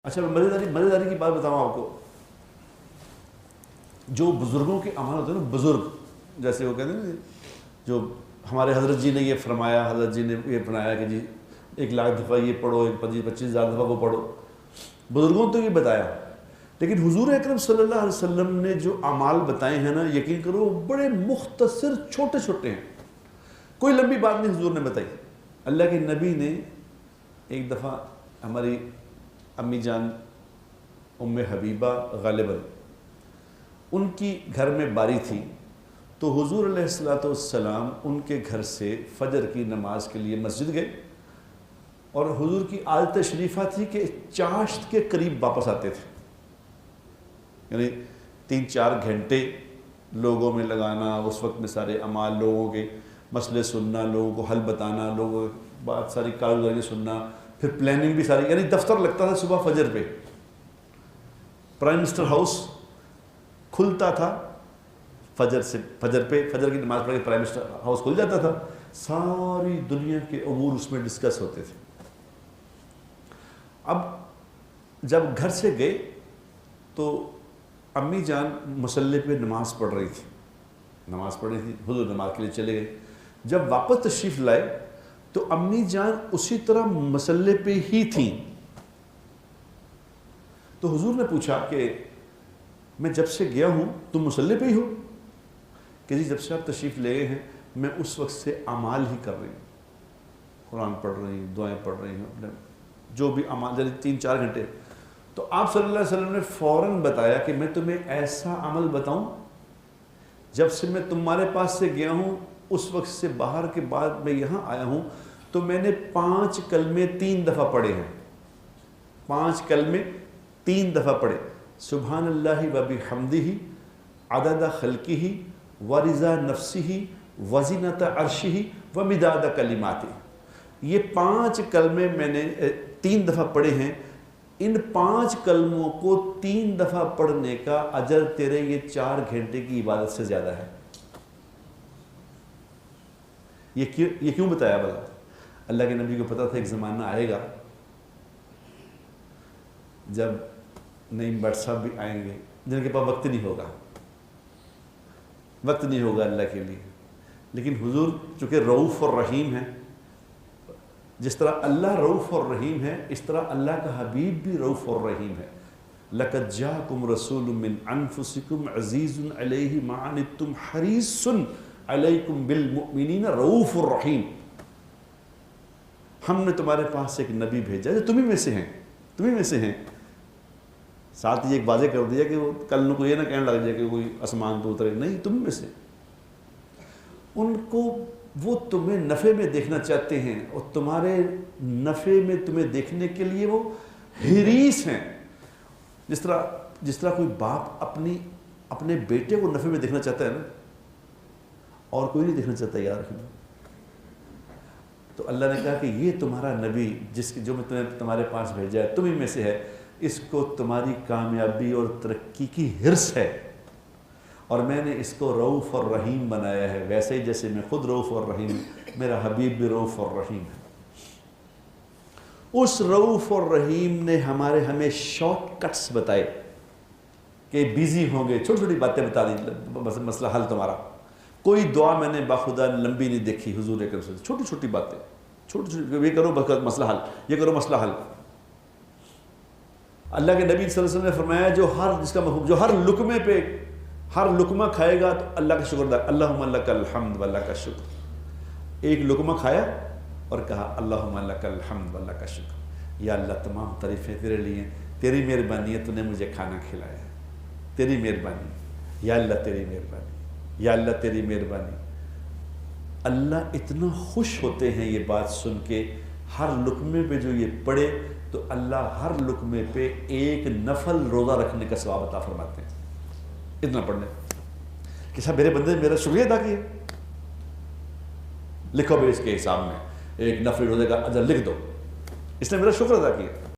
اچھا مزیداری کی بات بتاؤں آپ کو، جو بزرگوں کے اعمال ہوتے ہیں نا، بزرگ جیسے وہ کہتے ہیں جو ہمارے حضرت جی نے یہ فرمایا، حضرت جی نے یہ بنایا کہ جی 1,00,000 دفعہ یہ پڑھو، 25,000 دفعہ وہ پڑھو، بزرگوں تو یہ بتایا، لیکن حضور اکرم صلی اللہ علیہ وسلم نے جو اعمال بتائے ہیں نا، یقین کرو بڑے مختصر چھوٹے چھوٹے ہیں، کوئی لمبی بات نہیں حضور نے بتائی۔ اللہ کے نبی نے ایک دفعہ ہماری امی جان ام حبیبہ غالباً ان کی گھر میں باری تھی، تو حضور علیہ السلام ان کے گھر سے فجر کی نماز کے لیے مسجد گئے، اور حضور کی عادت شریفہ تھی کہ چاشت کے قریب واپس آتے تھے، یعنی 3-4 گھنٹے لوگوں میں لگانا، اس وقت میں سارے اعمال، لوگوں کے مسئلے سننا، لوگوں کو حل بتانا، لوگوں کی بات ساری کارگزاری سننا، پھر پلاننگ بھی ساری، یعنی دفتر لگتا تھا صبح فجر پہ، پرائم منسٹر ہاؤس کھلتا تھا فجر کی نماز پڑھ کے پرائم منسٹر ہاؤس کھل جاتا تھا، ساری دنیا کے امور اس میں ڈسکس ہوتے تھے۔ اب جب گھر سے گئے تو امی جان مصلی پہ نماز پڑھ رہی تھی، حضور نماز کے لیے چلے گئے۔ جب واپس تشریف لائے تو امی جان اسی طرح مصلی پہ ہی تھیں، تو حضور نے پوچھا کہ میں جب سے گیا ہوں تم مصلی پہ ہی ہو؟ کہ جی جب سے آپ تشریف لے گئے ہیں میں اس وقت سے اعمال ہی کر رہی ہوں، قرآن پڑھ رہی ہوں، دعائیں پڑھ رہی ہوں، اپنے جو بھی اعمال، یعنی 3-4 گھنٹے۔ تو آپ صلی اللہ علیہ وسلم نے فوراً بتایا کہ میں تمہیں ایسا عمل بتاؤں، جب سے میں تمہارے پاس سے گیا ہوں اس وقت سے باہر کے بعد میں یہاں آیا ہوں تو میں نے 5 کلمے 3 دفعہ پڑھے ہیں، 5 کلمے 3 دفعہ پڑھے، سبحان اللہ و بحمدہ عدد خلقہ ورضا نفسہ وزنۃ عرشہ ومداد کلماتہ۔ یہ 5 کلمے میں نے 3 دفعہ پڑھے ہیں، ان 5 کلموں کو 3 دفعہ پڑھنے کا اجر تیرے یہ 4 گھنٹے کی عبادت سے زیادہ ہے۔ یہ کیوں بتایا بھلا؟ اللہ کے نبی کو پتا تھا ایک زمانہ آئے گا جب نئی بٹ صاحب بھی آئیں گے جن کے پاس وقت نہیں ہوگا اللہ کے لیے، لیکن حضور چونکہ رؤوف اور رحیم ہیں، جس طرح اللہ رؤوف اور رحیم ہے اس طرح اللہ کا حبیب بھی رؤوف اور رحیم ہے۔ لَقَدْ جَاءَكُمْ رَسُولٌ مِّنْ أَنفُسِكُمْ عَزِيزٌ عَلَيْهِ مَا عَنِتُّمْ حَرِيصٌ عَلَيْكُمْ بِالْمُؤْمِنِينَ رؤوف الرحیم۔ ہم نے تمہارے پاس ایک نبی بھیجا جو تمہیں میں سے ہیں، ساتھ یہ ایک واضح کر دیا کہ وہ کل کو یہ نہ کہنے لگ جائے کہ کوئی آسمان تو اترے، نہیں، تم میں سے۔ ان کو وہ تمہیں نفع میں دیکھنا چاہتے ہیں اور تمہارے نفع میں تمہیں دیکھنے کے لیے وہ حریص ہیں۔ جس طرح کوئی باپ اپنے بیٹے کو نفع میں دیکھنا چاہتا ہے نا، اور کوئی نہیں دیکھنا چاہتا یار۔ تو اللہ نے کہا کہ یہ تمہارا نبی جو میں تمہارے پاس بھیجا ہے تمہیں میں سے ہے، اس کو تمہاری کامیابی اور ترقی کی حرص ہے، اور میں نے اس کو رؤوف اور رحیم بنایا ہے، ویسے ہی جیسے میں خود رؤوف اور رحیم، میرا حبیب بھی رؤوف اور رحیم ہے۔ اس رؤوف اور رحیم نے ہمیں شارٹ کٹس بتائے کہ بیزی ہوں گے، چھوٹی چھوٹی باتیں بتا دی، مسئلہ حل تمہارا۔ کوئی دعا میں نے باخدا لمبی نہیں دیکھی حضور اکرم صلی اللہ علیہ وسلم، چھوٹی چھوٹی باتیں، یہ کرو مسئلہ حل، یہ کرو مسئلہ حل۔ اللہ کے نبی صلی اللہ علیہ وسلم نے فرمایا جو ہر لقمے پہ ہر لقمہ کھائے گا تو اللہ کا شکر ادا، اللہم لک الحمد و لک الشکر۔ ایک لقمہ کھایا اور کہا اللہم لک الحمد و لک الشکر، یا اللہ تمام تعریفیں تیرے لیے، تیری مہربانی ہے تو نے مجھے کھانا کھلایا ہے، تیری مہربانی، یا اللہ تیری مہربانی، یا اللہ تیری مہربانی۔ اللہ اتنا خوش ہوتے ہیں یہ بات سن کے، ہر لقمے پہ جو یہ پڑے تو اللہ ہر لقمے پہ ایک نفل روزہ رکھنے کا ثواب عطا فرماتے ہیں، اتنا پڑھنے کہ صاحب میرے بندے نے میرا شکریہ ادا کیا، لکھو بھی اس کے حساب میں ایک نفل روزے کا اجر لکھ دو، اس نے میرا شکر ادا کیا۔